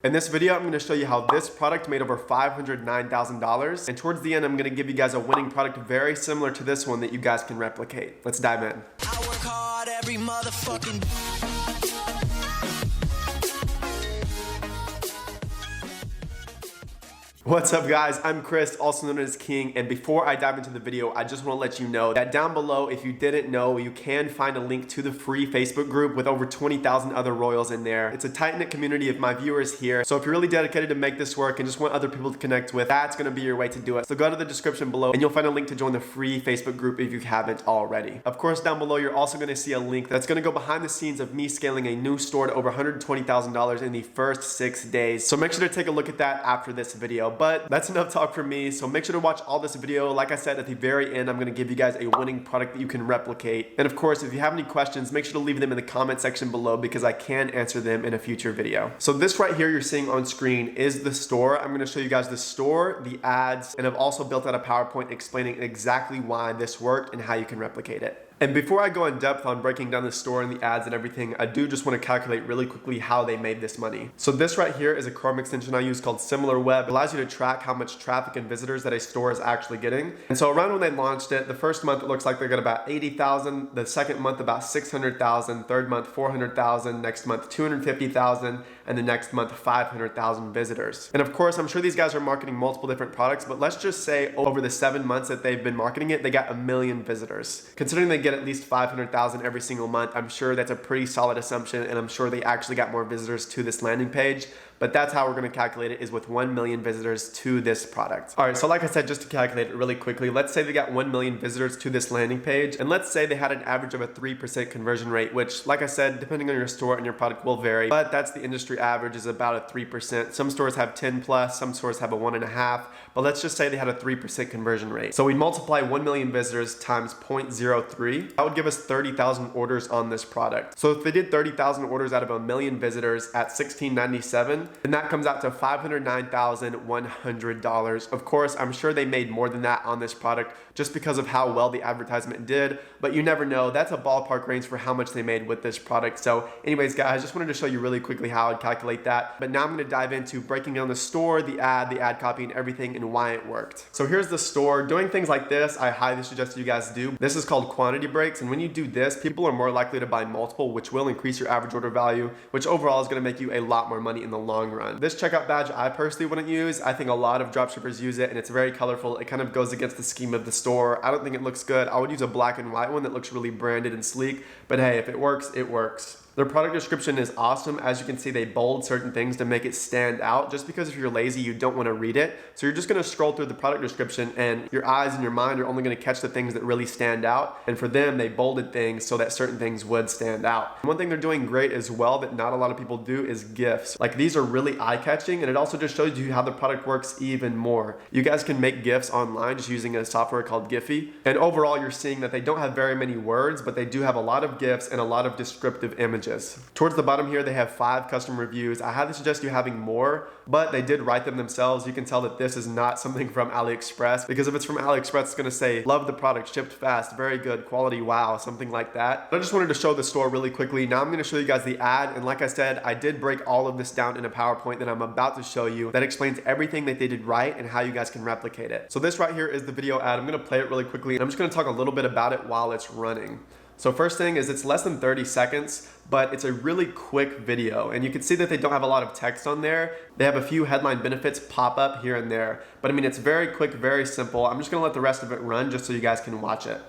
In this video, I'm going to show you how this product made over $509,000. And towards the end, I'm going to give you guys a winning product very similar to this one that you guys can replicate. Let's dive in. I work hard every motherfucking What's up guys, I'm Chris, also known as King, and before I dive into the video, I just want to let you know that down below, if you didn't know, you can find a link to the free Facebook group with over 20,000 other royals in there. It's a tight-knit community of my viewers here, so if you're really dedicated to make this work and just want other people to connect with, that's going to be your way to do it. So go to the description below and you'll find a link to join the free Facebook group if you haven't already. Of course, down below, you're also going to see a link that's going to go behind the scenes of me scaling a new store to over $120,000 in the first 6 days. So make sure to take a look at that after this video. But that's enough talk from me, so make sure to watch all this video. Like I said, at the very end, I'm going to give you guys a winning product that you can replicate. And of course, if you have any questions, make sure to leave them in the comment section below because I can answer them in a future video. So this right here you're seeing on screen is the store. I'm going to show you guys the store, the ads, and I've also built out a PowerPoint explaining exactly why this worked and how you can replicate it. And before I go in depth on breaking down the store and the ads and everything, I do just want to calculate really quickly how they made this money. So this right here is a Chrome extension I use called SimilarWeb. It allows you to track how much traffic and visitors that a store is actually getting. And so around when they launched it, the first month it looks like they got about 80,000, the second month about 600,000, third month 400,000, next month 250,000, and the next month 500,000 visitors. And of course, I'm sure these guys are marketing multiple different products, but let's just say over the 7 months that they've been marketing it, they got 1 million visitors. Considering they get at least 500,000 every single month, I'm sure that's a pretty solid assumption, and I'm sure they actually got more visitors to this landing page. But that's how we're going to calculate it, is with 1 million visitors to this product. All right, so like I said, just to calculate it really quickly, let's say they got 1 million visitors to this landing page, and let's say they had an average of a 3% conversion rate, which, like I said, depending on your store and your product will vary, but that's the industry average, is about a 3%. Some stores have 10 plus, some stores have a 1.5, but let's just say they had a 3% conversion rate. So we multiply 1 million visitors times 0.03. That would give us 30,000 orders on this product. So if they did 30,000 orders out of 1 million visitors at $16.97, and that comes out to $509,100. Of course, I'm sure they made more than that on this product just because of how well the advertisement did, but you never know. That's a ballpark range for how much they made with this product. So anyways, guys, just wanted to show you really quickly how I'd calculate that. But now I'm going to dive into breaking down the store, the ad copy, and everything, and why it worked. So here's the store. Doing things like this, I highly suggest you guys do. This is called quantity breaks, and when you do this, people are more likely to buy multiple, which will increase your average order value, which overall is going to make you a lot more money in the long run. This checkout badge I personally wouldn't use. I think a lot of dropshippers use it, and it's very colorful. It kind of goes against the scheme of the store. I don't think it looks good. I would use a black and white one that looks really branded and sleek, but hey, if it works, it works. Their product description is awesome. As you can see, they bold certain things to make it stand out, just because if you're lazy, you don't want to read it. So you're just going to scroll through the product description, and your eyes and your mind are only going to catch the things that really stand out. And for them, they bolded things so that certain things would stand out. One thing they're doing great as well that not a lot of people do is GIFs. Like, these are really eye-catching, and it also just shows you how the product works even more. You guys can make GIFs online just using a software called Giphy. And overall, you're seeing that they don't have very many words, but they do have a lot of GIFs and a lot of descriptive images. Towards the bottom here, they have 5 custom reviews. I highly suggest you having more, but they did write them themselves. You can tell that this is not something from AliExpress, because if it's from AliExpress, it's going to say, love the product, shipped fast, very good, quality, wow, something like that. But I just wanted to show the store really quickly. Now I'm going to show you guys the ad, and like I said, I did break all of this down in a PowerPoint that I'm about to show you that explains everything that they did right and how you guys can replicate it. So this right here is the video ad. I'm going to play it really quickly, and I'm just going to talk a little bit about it while it's running. So first thing is, it's less than 30 seconds, but it's a really quick video. And you can see that they don't have a lot of text on there. They have a few headline benefits pop up here and there. But I mean, it's very quick, very simple. I'm just gonna let the rest of it run just so you guys can watch it.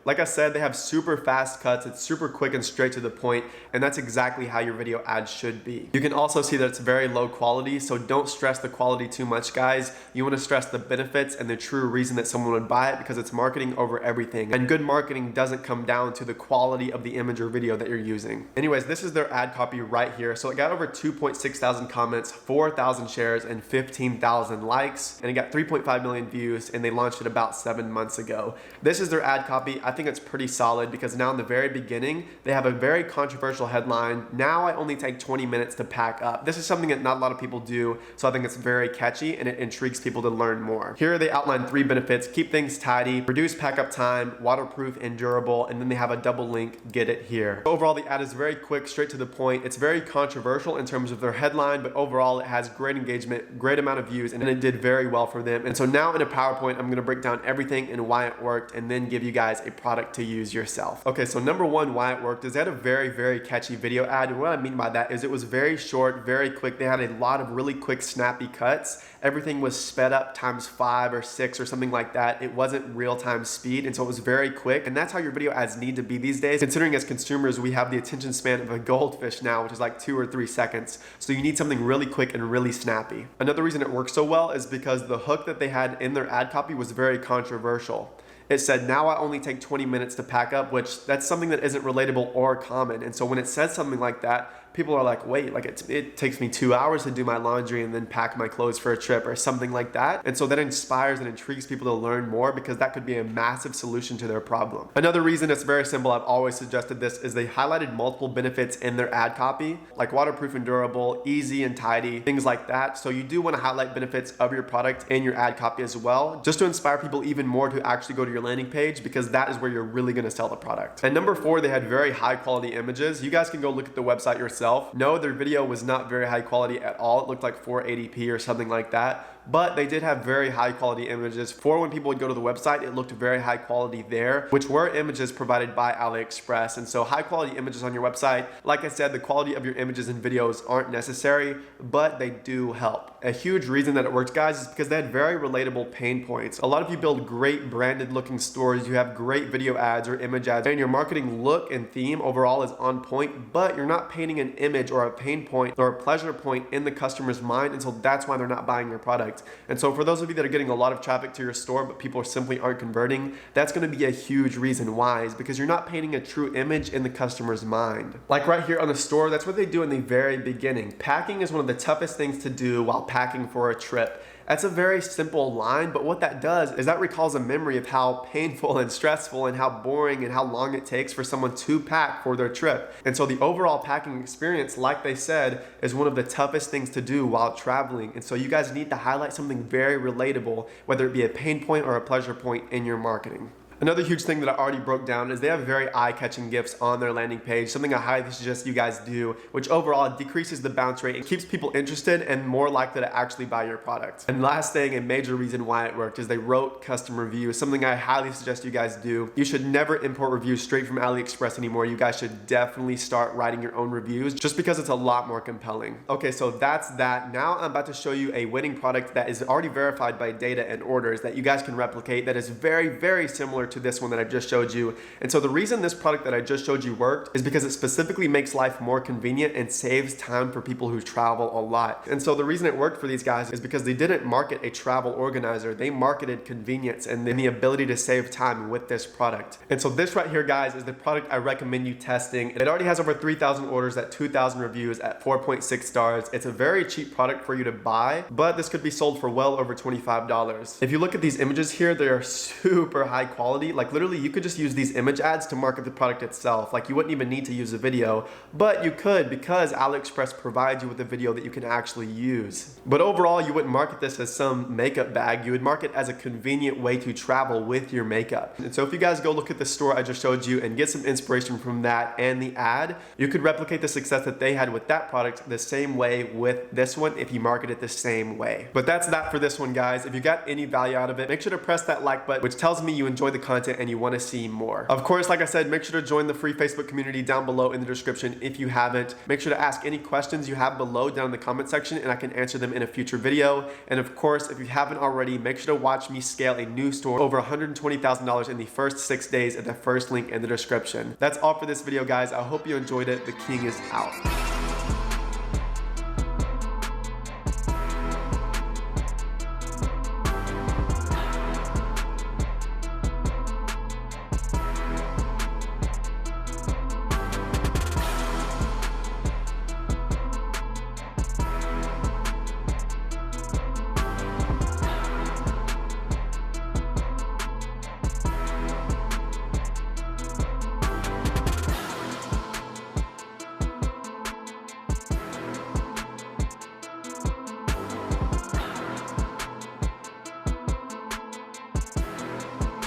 Like I said, they have super fast cuts. It's super quick and straight to the point, and that's exactly how your video ad should be. You can also see that it's very low quality, so don't stress the quality too much, guys. You want to stress the benefits and the true reason that someone would buy it, because it's marketing over everything. And good marketing doesn't come down to the quality of the image or video that you're using. Anyways, this is their ad copy right here. So it got over 2.6 thousand comments, 4,000 shares, and 15,000 likes, and it got 3.5 million views, and they launched it about 7 months ago. This is their ad copy. I think it's pretty solid because now in the very beginning, they have a very controversial headline. Now I only take 20 minutes to pack up. This is something that not a lot of people do, so I think it's very catchy and it intrigues people to learn more. Here they outline 3 benefits: keep things tidy, reduce pack up time, waterproof and durable, and then they have a double link, get it here. Overall, the ad is very quick, straight to the point. It's very controversial in terms of their headline, but overall it has great engagement, great amount of views, and it did very well for them. And so now in a PowerPoint, I'm gonna break down everything and why it worked, and then give you guys a product to use yourself. Okay, so number one, why it worked is they had a very, very catchy video ad. And what I mean by that is it was very short, very quick. They had a lot of really quick, snappy cuts. Everything was sped up times 5 or 6 or something like that. It wasn't real-time speed, and so it was very quick. And that's how your video ads need to be these days, considering as consumers, we have the attention span of a goldfish now, which is like 2 or 3 seconds. So you need something really quick and really snappy. Another reason it works so well is because the hook that they had in their ad copy was very controversial. It said, now I only take 20 minutes to pack up, which that's something that isn't relatable or common. And so when it says something like that, people are like, wait, like it takes me 2 hours to do my laundry and then pack my clothes for a trip or something like that. And so that inspires and intrigues people to learn more because that could be a massive solution to their problem. Another reason it's very simple, I've always suggested this, is they highlighted multiple benefits in their ad copy, like waterproof and durable, easy and tidy, things like that. So you do want to highlight benefits of your product in your ad copy as well, just to inspire people even more to actually go to your landing page, because that is where you're really going to sell the product. And number 4, they had very high quality images. You guys can go look at the website yourself. No, their video was not very high quality at all. It looked like 480p or something like that. But they did have very high quality images. For when people would go to the website, it looked very high quality there, which were images provided by AliExpress. And so high quality images on your website, like I said, the quality of your images and videos aren't necessary, but they do help. A huge reason that it works, guys, is because they had very relatable pain points. A lot of you build great branded looking stores, you have great video ads or image ads, and your marketing look and theme overall is on point, but you're not painting an image or a pain point or a pleasure point in the customer's mind, and so that's why they're not buying your product. And so for those of you that are getting a lot of traffic to your store, but people simply aren't converting, that's going to be a huge reason why, is because you're not painting a true image in the customer's mind. Like right here on the store, that's what they do in the very beginning. Packing is one of the toughest things to do while packing for a trip. That's a very simple line, but what that does is that recalls a memory of how painful and stressful and how boring and how long it takes for someone to pack for their trip. And so the overall packing experience, like they said, is one of the toughest things to do while traveling. And so you guys need to highlight something very relatable, whether it be a pain point or a pleasure point in your marketing. Another huge thing that I already broke down is they have very eye-catching gifts on their landing page, something I highly suggest you guys do, which overall decreases the bounce rate and keeps people interested and more likely to actually buy your product. And last thing, a major reason why it worked, is they wrote custom reviews, something I highly suggest you guys do. You should never import reviews straight from AliExpress anymore. You guys should definitely start writing your own reviews just because it's a lot more compelling. Okay, so that's that. Now I'm about to show you a winning product that is already verified by data and orders that you guys can replicate, that is very, very similar to this one that I just showed you. And so the reason this product that I just showed you worked is because it specifically makes life more convenient and saves time for people who travel a lot. And so the reason it worked for these guys is because they didn't market a travel organizer. They marketed convenience and then the ability to save time with this product. And so this right here, guys, is the product I recommend you testing. It already has over 3,000 orders at 2,000 reviews at 4.6 stars. It's a very cheap product for you to buy, but this could be sold for well over $25. If you look at these images here, they are super high quality. Like literally you could just use these image ads to market the product itself. Like you wouldn't even need to use a video, but you could, because AliExpress provides you with a video that you can actually use. But overall, you wouldn't market this as some makeup bag. You would market as a convenient way to travel with your makeup. And so if you guys go look at the store I just showed you and get some inspiration from that and the ad, you could replicate the success that they had with that product the same way with this one if you market it the same way. But that's that for this one, guys. If you got any value out of it, make sure to press that like button, which tells me you enjoy the content and you want to see more. Of course, like I said, make sure to join the free Facebook community down below in the description if you haven't. Make sure to ask any questions you have below down in the comment section and I can answer them in a future video. And of course, if you haven't already, make sure to watch me scale a new store over $120,000 in the first 6 days at the first link in the description. That's all for this video, guys. I hope you enjoyed it. The king is out.